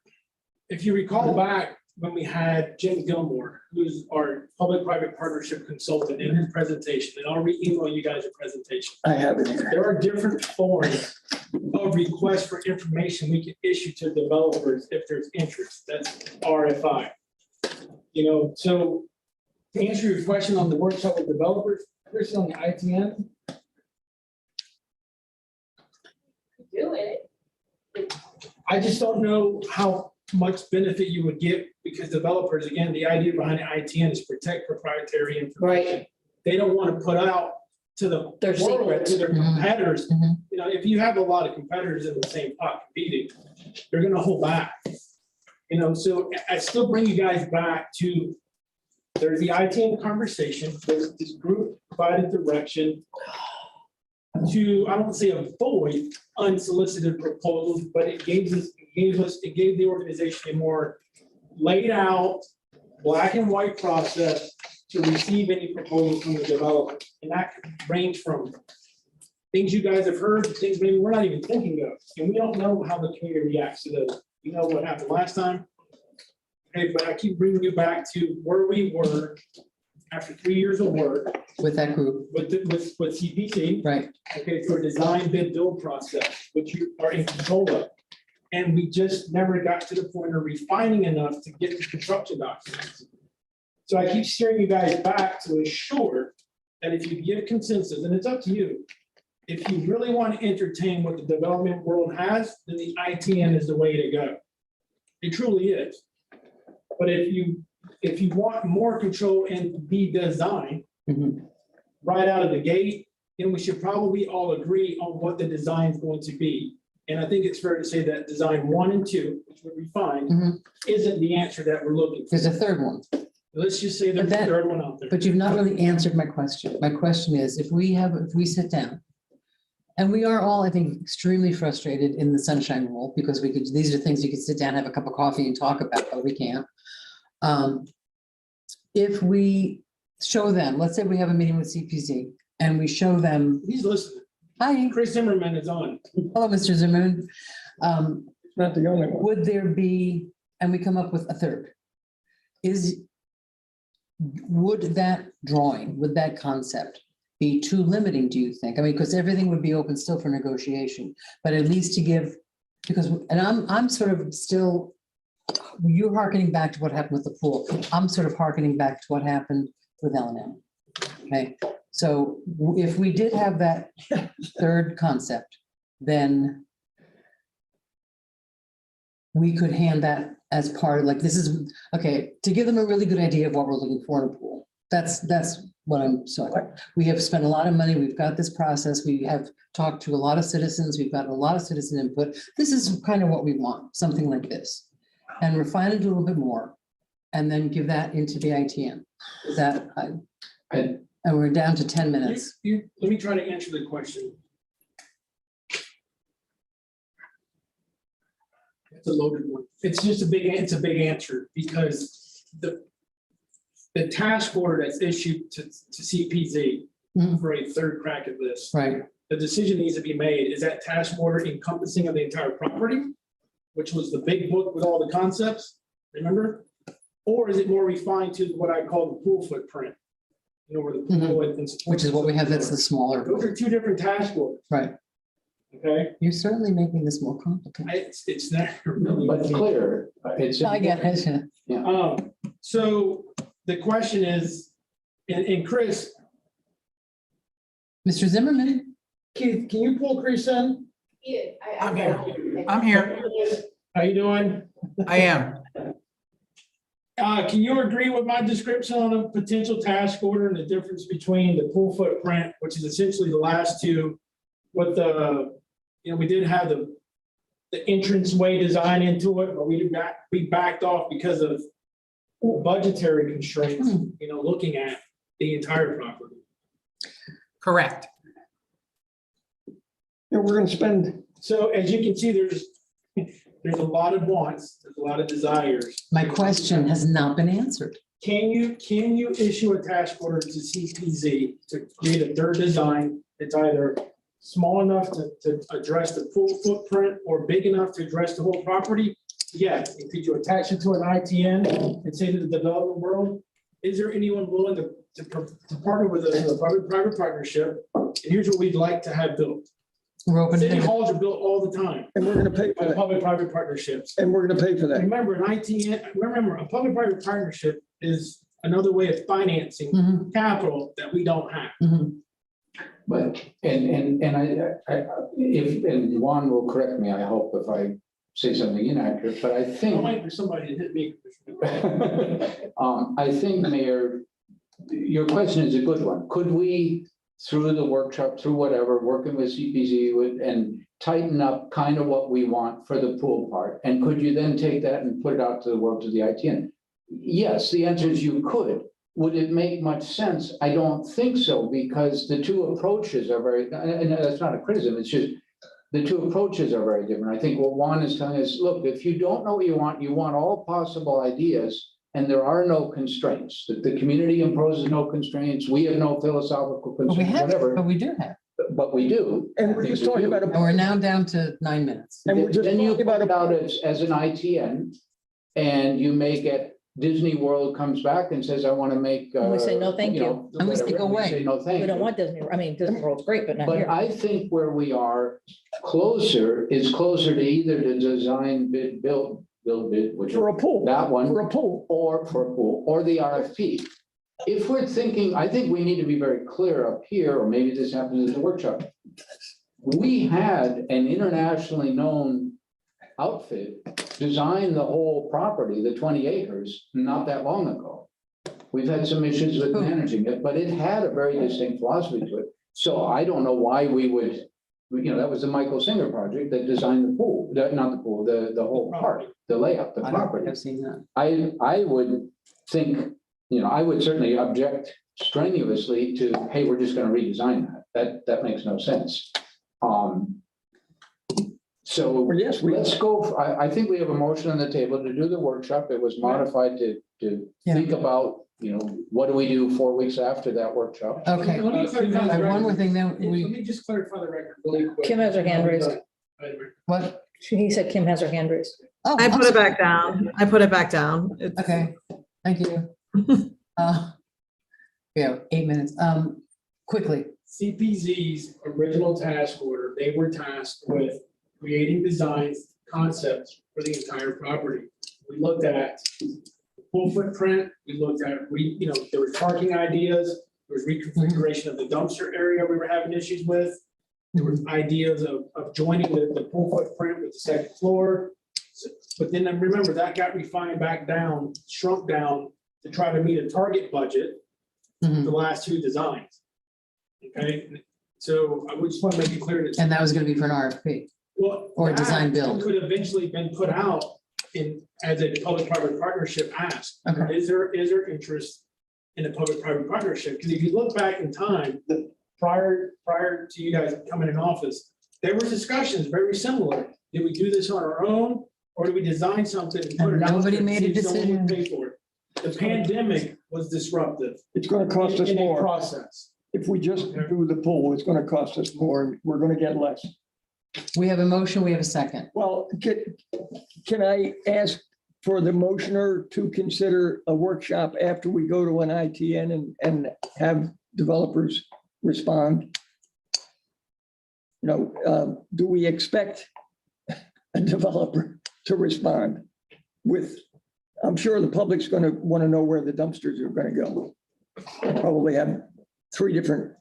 if you recall back when we had Jim Gilmore, who's our public-private partnership consultant, in his presentation, and I'll re-email you guys a presentation. I have it here. There are different forms of requests for information we can issue to developers if there's interest. That's RFI. So to answer your question on the workshop with developers, Chris, on the ITN. Do it. I just don't know how much benefit you would get, because developers, again, the idea behind the ITN is protect proprietary information. Right. They don't want to put out to the Their world, secrets. to their Mhm. competitors. Mhm. If you have a lot of competitors in the same pot competing, they're gonna hold back. So I still bring you guys back to, there's the ITN conversation, there's this group provided direction to, I don't want to say avoid unsolicited proposals, but it gave the organization a more laid out, black and white process to receive any proposals from the developer. And that could range from things you guys have heard, to things maybe we're not even thinking of, and we don't know how the community reacts to those. You know what happened last time? Okay, but I keep bringing you back to where we were after 3 years of work with that group, with CPC. right? Okay, for a design bid build process, which you are in control of. And we just never got to the point of refining enough to get the construction documents. So I keep steering you guys back to assure that if you give consensus, and it's up to you, if you really want to entertain what the development world has, then the ITN is the way to go. It truly is. But if you want more control in the design, Mhm. right out of the gate, then we should probably all agree on what the design is going to be. And I think it's fair to say that design 1 and 2, which we refined, Mhm. isn't the answer that we're looking for. There's a third one. Let's just say there's a But that- third one out there. But you've not really answered my question. My question is, if we sit down, and we are all, I think, extremely frustrated in the sunshine rule, because these are things you could sit down, have a cup of coffee and talk about, but we can't. If we show them, let's say we have a meeting with CPC and we show them, He's listening. Hi, Chris Zimmerman is on. hello, Mr. Zimmerman. It's not the only one. Would there be, and we come up with a third, would that drawing, would that concept be too limiting, do you think? I mean, because everything would be open still for negotiation, but at least to give, because, and I'm sort of still, you're hearkening back to what happened with the pool. I'm sort of hearkening back to what happened with L&M. Okay, so if we did have that third concept, then we could hand that as part of, like, this is, okay, to give them a really good idea of what we're looking for in a pool. That's what I'm, so we have spent a lot of money. We've got this process. We have talked to a lot of citizens. We've gotten a lot of citizen input. This is kind of what we want, something like this. And refine it a little bit more and then give that into the ITN. Is that, and we're down to 10 minutes. Let me try to answer the question. It's a loaded one. It's just it's a big answer because the task order that's issued to CPZ Mhm. for a third crack at this, Right, the decision needs to be made. Is that task order encompassing of the entire property, which was the big book with all the concepts, remember? Or is it more refined to what I call the pool footprint? You know, where the pool and which is what we have, that's the smaller, Those are two different task orders, right. okay? You're certainly making this more complicated. It's not really. But clear, it's. I get it. So the question is, and Chris, Mr. Zimmerman, can you pull Chris in? Yeah, I'm here. I'm here. How you doing? I am. Can you agree with my description on a potential task order and the difference between the pool footprint, which is essentially the last two, with the, you know, we did have the entranceway design into it, but we backed off because of budgetary constraints, you know, looking at the entire property. Correct. Yeah, we're gonna spend, So as you can see, there's a lot of wants, there's a lot of desires. my question has not been answered. Can you issue a task order to CPZ to create a third design that's either small enough to address the pool footprint or big enough to address the whole property? Yes. And could you attach it to an ITN and say to the development world, is there anyone willing to partner with us in a public-private partnership? And here's what we'd like to have built. We're open City to, halls are built all the time and we're gonna pay for by that, public-private partnerships. and we're gonna pay for that. Remember, an ITN, remember, a public-private partnership is another way of financing Mhm, capital that we don't have. mhm. But, and Juan will correct me, I hope, if I say something inaccurate, but I I'm think, waiting for somebody to hit me. I think, Mayor, your question is a good one. Could we, through the workshop, through whatever, working with CPZ and tighten up kind of what we want for the pool part? And could you then take that and put it out to the world, to the ITN? Yes, the answer is you could. Would it make much sense? I don't think so, because the two approaches are very, and that's not a criticism, it's just the two approaches are very different. I think what Juan is telling us, look, if you don't know what you want all possible ideas, and there are no constraints, that the community imposes no constraints, we have no philosophical But we constraints, have, whatever, but we do have, but we do. And I we're think just we talking do. about and a, we're now down to 9 minutes. and we're just Then you talking put about it a, out as an ITN, and you make it, Disney World comes back and says, I want to make. And we say, no, thank you. know, And we say, whatever, go we say, away. No, thank We don't you. want Disney, I mean, Disney World's great, but not But here. I think where we are closer is closer to either the design bid, build bid, which for a pool, that one, for a pool. or for a pool, or the RFP. If we're thinking, I think we need to be very clear up here, or maybe this happens at the workshop. We had an internationally known outfit design the whole property, the 20 acres, not that long ago. We've had some issues with managing it, but it had a very distinct philosophy to it. So I don't know why we would, you know, that was the Michael Singer project that designed the pool, not the pool, the whole park, the layout, the I don't think property. I've seen that. I would think, you know, I would certainly object strenuously to, hey, we're just gonna redesign that. That makes no sense. So Well, yes, we, let's go, I think we have a motion on the table to do the workshop. It was modified to Yeah. think about, what do we do 4 weeks after that workshop? Okay, Let me clarify the one more record. thing, then Let we, me just clarify the record really quick. Kim has her hand raised. what? He said Kim has her hand raised. Oh, I I'm put it sorry. back down. I put it back down. It's- Okay, thank you. Yeah, 8 minutes. Quickly, CPZ's original task order, they were tasked with creating designs, concepts for the entire property. We looked at full footprint, we looked at, there were parking ideas, there was reconfiguration of the dumpster area we were having issues with. There were ideas of joining the full footprint with the second floor. But then remember, that got refined back down, shrunk down to try to meet a target budget, Mhm. the last two designs. Okay, so I would just want to make it clear that. and that was gonna be for an RFP. Well, Or design that build. could eventually been put out as a public-private partnership ask. Okay. Is there interest in a public-private partnership? Because if you look back in time, prior to you guys coming in office, there were discussions very similar. Did we do this on our own, or do we design something? And put And it out nobody there and made see a if someone would decision. pay for it? The pandemic was disruptive. it's gonna cost us in a more. process. If we just do the pool, it's gonna cost us more, and we're gonna get less. We have a motion, we have a second. Well, can I ask for the motioner to consider a workshop after we go to an ITN and have developers respond? Do we expect a developer to respond with, I'm sure the public's gonna want to know where the dumpsters are gonna go. Probably have 3 different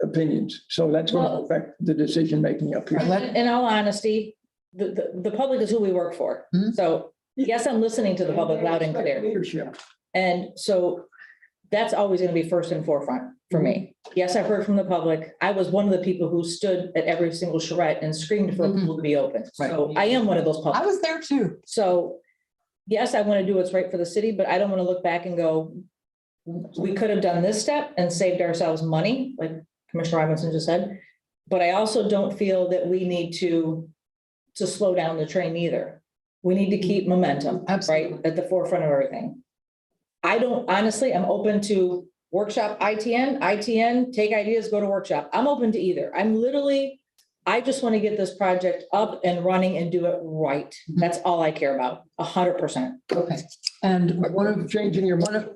opinions, so that's gonna Well- affect the decision-making up here. In all honesty, the public is who we work for. Mhm. So yes, I'm listening to the public loud and clear. Leadership. And so that's always going to be first and forefront for me. Yes, I've heard from the public. I was one of the people who stood at every single charrette and screamed for a pool to be open. So I am one of those I public. was there too. So yes, I want to do what's right for the city, but I don't want to look back and go, we could have done this step and saved ourselves money, like Commissioner Robinson just said. But I also don't feel that we need to slow down the train either. We need to keep momentum, Absolutely. right, at the forefront of everything. I don't, honestly, I'm open to workshop ITN, take ideas, go to workshop. I'm open to either. I just want to get this project up and running and do it right. That's all I care about, 100%. Okay, and one of, Changing your mind.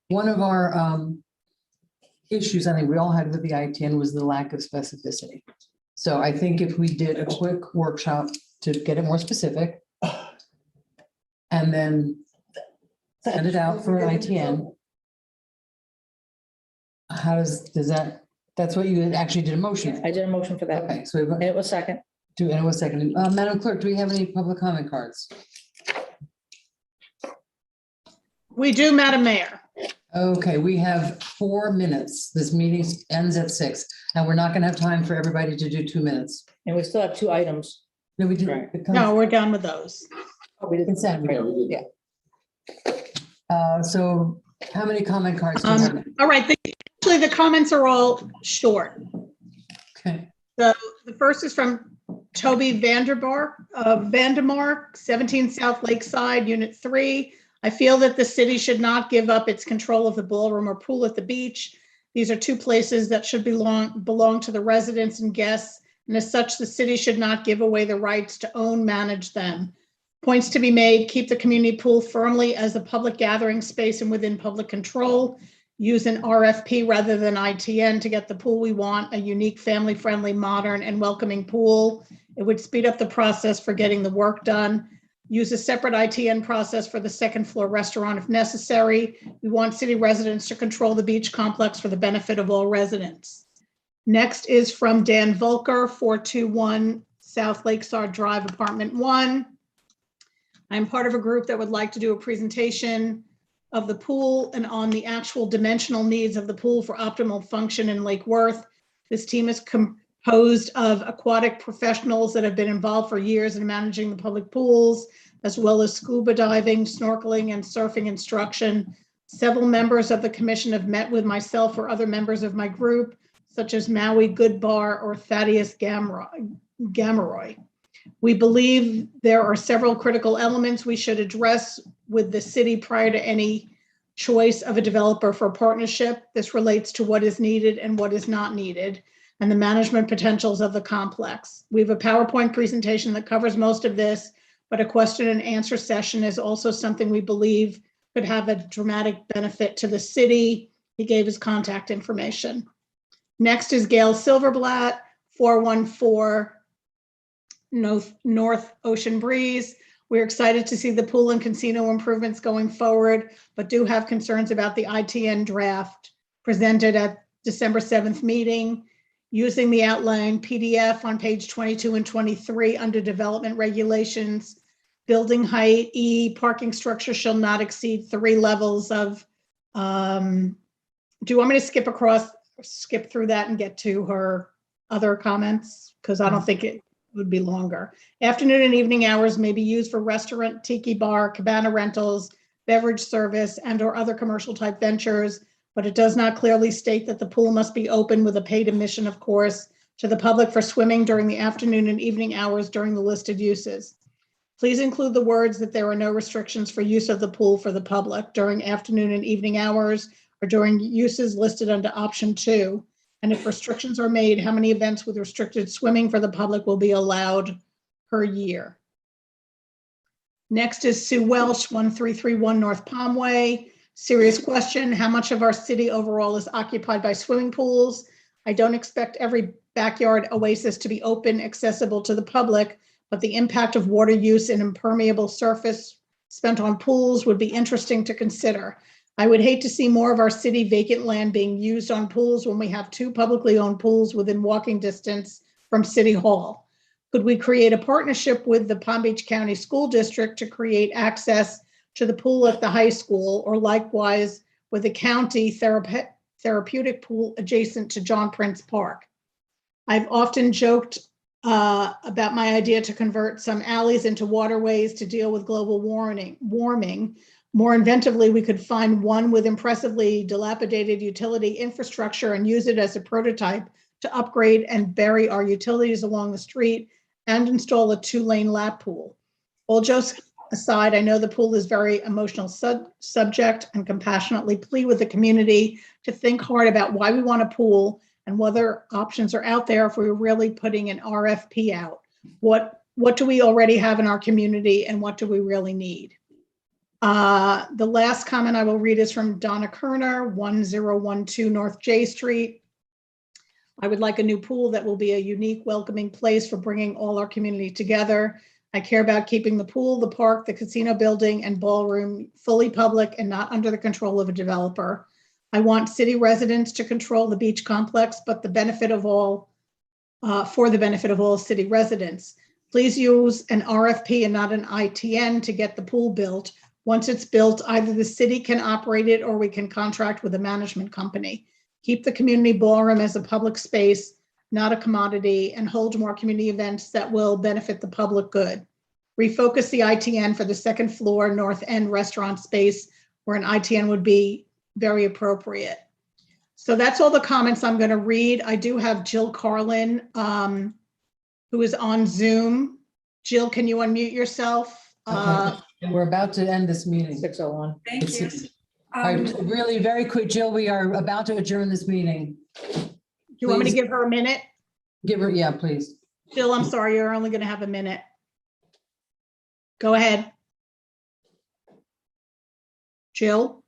one of our issues, I think we all had with the ITN was the lack of specificity. So I think if we did a quick workshop to get it more specific and then send it out for ITN. How does that, that's what you actually did a motion for. I did a motion for that. Okay, so And it was second. and it was seconded. Madam Clerk, do we have any public comment cards? We do, Madam Mayor. Okay, we have 4 minutes. This meeting ends at 6, and we're not gonna have time for everybody to do 2 minutes. And we still have 2 items. No, we did. Right. No, we're done with those. Oh, we didn't. Consent. Yeah, we did. So how many comment cards do you have? All right, actually, the comments are all short. Okay, The first is from Toby Vandermark, 17 South Lakeside, Unit 3. I feel that the city should not give up its control of the ballroom or pool at the beach. These are 2 places that should belong to the residents and guests, and as such, the city should not give away the rights to own, manage them. Points to be made: keep the community pool firmly as a public gathering space and within public control. Use an RFP rather than ITN to get the pool we want, a unique, family-friendly, modern, and welcoming pool. It would speed up the process for getting the work done. Use a separate ITN process for the second floor restaurant if necessary. We want city residents to control the beach complex for the benefit of all residents. Next is from Dan Volker, 421 South Lakeside Drive, Apartment 1. I'm part of a group that would like to do a presentation of the pool and on the actual dimensional needs of the pool for optimal function in Lake Worth. This team is composed of aquatic professionals that have been involved for years in managing the public pools, as well as scuba diving, snorkeling, and surfing instruction. Several members of the commission have met with myself or other members of my group, such as Maui Goodbar or Thaddeus Gameroy. We believe there are several critical elements we should address with the city prior to any choice of a developer for a partnership. This relates to what is needed and what is not needed, and the management potentials of the complex. We have a PowerPoint presentation that covers most of this, but a question and answer session is also something we believe could have a dramatic benefit to the city. He gave his contact information. Next is Gail Silverblatt, 414 North Ocean Breeze. We're excited to see the pool and casino improvements going forward, but do have concerns about the ITN draft presented at December 7th meeting. Using the outline PDF on page 22 and 23 under development regulations, building height, parking structure shall not exceed 3 levels of, do you want me to skip through that and get to her other comments? Because I don't think it would be longer. Afternoon and evening hours may be used for restaurant, tiki bar, cabana rentals, beverage service, and or other commercial type ventures, but it does not clearly state that the pool must be open with a paid admission, of course, to the public for swimming during the afternoon and evening hours during the listed uses. Please include the words that there are no restrictions for use of the pool for the public during afternoon and evening hours or during uses listed under option 2. And if restrictions are made, how many events with restricted swimming for the public will be allowed per year? Next is Sue Welsh, 1331 North Palm Way. Serious question, how much of our city overall is occupied by swimming pools? I don't expect every backyard oasis to be open, accessible to the public, but the impact of water use and impermeable surface spent on pools would be interesting to consider. I would hate to see more of our city vacant land being used on pools when we have 2 publicly owned pools within walking distance from City Hall. Could we create a partnership with the Palm Beach County School District to create access to the pool at the high school, or likewise with the county therapeutic pool adjacent to John Prince Park? I've often joked about my idea to convert some alleys into waterways to deal with global warming. More inventively, we could find one with impressively dilapidated utility infrastructure and use it as a prototype to upgrade and bury our utilities along the street and install a 2-lane lap pool. All jokes aside, I know the pool is very emotional subject and compassionately plead with the community to think hard about why we want a pool and whether options are out there if we're really putting an RFP out. What do we already have in our community and what do we really need? The last comment I will read is from Donna Kerner, 1012 North J Street. I would like a new pool that will be a unique, welcoming place for bringing all our community together. I care about keeping the pool, the park, the casino building, and ballroom fully public and not under the control of a developer. I want city residents to control the beach complex, but the benefit of all, for the benefit of all city residents. Please use an RFP and not an ITN to get the pool built. Once it's built, either the city can operate it or we can contract with a management company. Keep the community ballroom as a public space, not a commodity, and hold more community events that will benefit the public good. Refocus the ITN for the second floor North End restaurant space where an ITN would be very appropriate. So that's all the comments I'm going to read. I do have Jill Carlin, who is on Zoom. Jill, can you unmute yourself? Okay. We're about to end this meeting. 6:01. Thank you. All right, really very quick, Jill, we are about to adjourn this meeting. Do you want me to give her a minute? Give her, yeah, please. Jill, I'm sorry, you're only going to have a minute. Go ahead. Jill?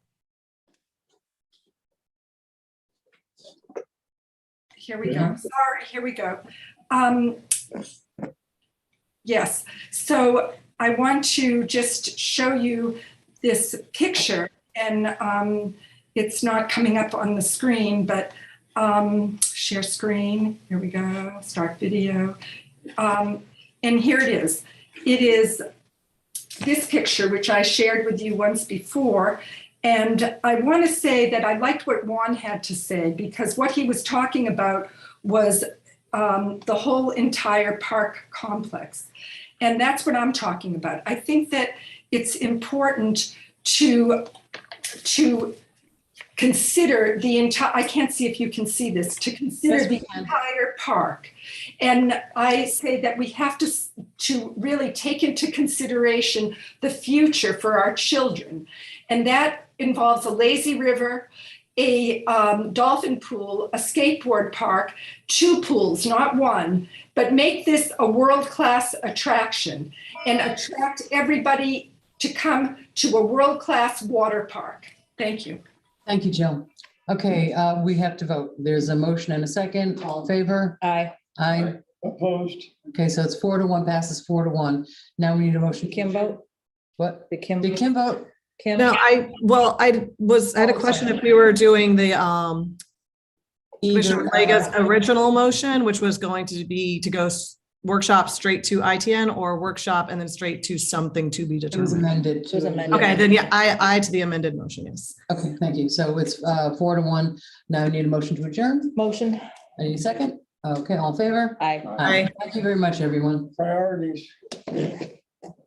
Here we go. Sorry, here we go. Yes, so I want to just show you this picture, and it's not coming up on the screen, but share screen. Here we go. Start video. And here it is. It is this picture, which I shared with you once before. And I want to say that I liked what Juan had to say, because what he was talking about was the whole entire park complex. And that's what I'm talking about. I think that it's important to consider the entire, I can't see if you can see this, to consider Yes, we the can. entire park. And I say that we have to really take into consideration the future for our children. And that involves a lazy river, a dolphin pool, a skateboard park, 2 pools, not 1, but make this a world-class attraction and attract everybody to come to a world-class water park. Thank you. Thank you, Jill. Okay, we have to vote. There's a motion and a second. All in favor? Aye. Aye. Opposed? Okay, so it's 4-1, passes 4-1. Now we need a motion. Kim vote? What? Did Kim? Did Kim vote? Kim? No, I had a question if we were doing the, Commissioner Ortega's original motion, which was going to be to go workshop straight to ITN or workshop and then straight to something to be It was determined. amended. It was amended. Okay, then yeah, I to the amended motion, yes. Okay, thank you. So it's 4-1. Now I need a motion to adjourn. Motion? I need a second. Okay, all in favor? Aye. Aye. Thank you very much, everyone. Priorities.